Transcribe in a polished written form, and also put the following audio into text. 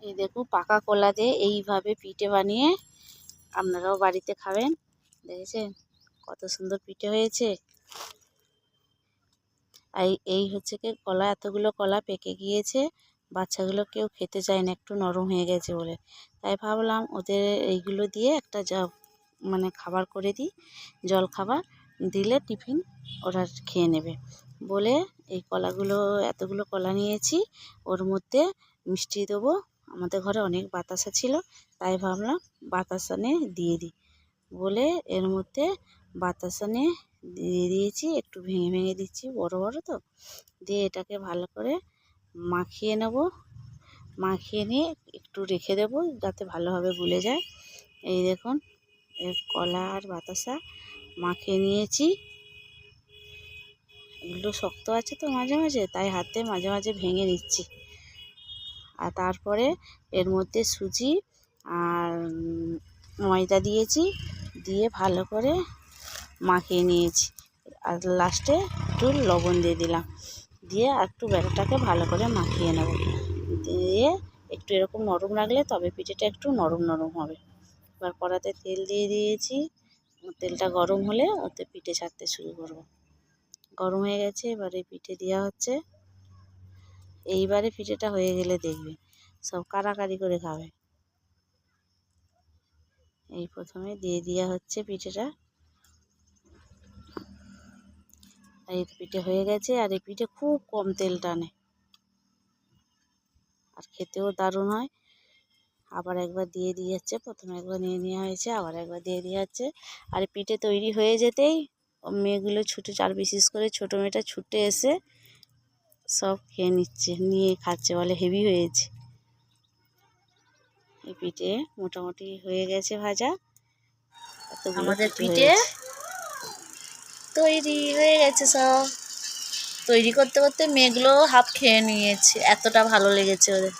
এই দেখুন পাকা কলা দিয়ে এইভাবে পিঠে বানিয়ে আপনারাও বাড়িতে খাবেন। দেখেছেন কত সুন্দর পিঠে হয়েছে। এই হচ্ছে কি কলা, এতগুলো কলা পেকে গিয়েছে, বাচ্চাগুলো কেউ খেতে চায় না, একটু নরম হয়ে গেছে বলে। তাই ভাবলাম ওদের এইগুলো দিয়ে একটা মানে খাবার করে দিই, জল খাবার দিলে টিফিন ওরা খেয়ে নেবে বলে এই কলাগুলো, এতগুলো কলা নিয়েছি, ওর মধ্যে মিষ্টি দেবো। আমাদের ঘরে অনেক বাতাসা ছিল, তাই ভাবলাম বাতাসা নিয়ে দিয়ে দিই বলে এর মধ্যে বাতাসা নিয়ে দিয়ে দিয়েছি। একটু ভেঙে ভেঙে দিচ্ছি, বড় বড় তো, দিয়ে এটাকে ভালো করে মাখিয়ে নেব। মাখিয়ে নিয়ে একটু রেখে দেবো যাতে ভালোভাবে গুলে যায়। এই দেখুন এর কলা আর বাতাসা মাখিয়ে নিয়েছি। এগুলো শক্ত আছে তো মাঝে মাঝে, তাই হাতে মাঝে মাঝে ভেঙে নিচ্ছি। আর তারপরে এর মধ্যে সুজি আর ময়দা দিয়েছি, দিয়ে ভালো করে মাখিয়ে নিয়েছি। আর লাস্টে একটু লবণ দিয়ে দিলাম, দিয়ে আর একটু ব্যাটারটাকে ভালো করে মাখিয়ে নেব। দিয়ে একটু এরকম নরম রাখলে তবে পিঠেটা একটু নরম নরম হবে। এবার কড়াতে তেল দিয়ে দিয়েছি, তেলটা গরম হলে ওতে পিঠে ছাড়তে শুরু করব। গরম হয়ে গেছে, এবারে পিঠে দেওয়া হচ্ছে। এইবারে পিঠেটা হয়ে গেলে দেখবে সব কাড়াকাড়ি করে খাবে। এই প্রথমে দিয়ে দেওয়া হচ্ছে পিঠেটা। এই পিঠে হয়ে গেছে, আর এই পিঠে খুব কম তেল টানে আর খেতেও দারুণ হয়। আবার একবার দিয়ে দিয়েছে, প্রথমে একবার নিয়ে নেওয়া হয়েছে, আবার একবার দিয়ে দেওয়া হচ্ছে। আর পিঠে তৈরি হয়ে যেতেই মেয়েগুলো ছুটে, 4 পিস করে ছোটো মেয়েটা ছুটে এসে সব খেয়ে নিচ্ছে, নিয়ে খাচ্ছে, বলে হেভি হয়েছে। এই পিঠে মোটামুটি হয়ে গেছে ভাজা। আমাদের পিঠে তৈরি হয়ে গেছে সব। তৈরি করতে করতে মেয়েগুলো হাফ খেয়ে নিয়েছে, এতটা ভালো লেগেছে ওদের।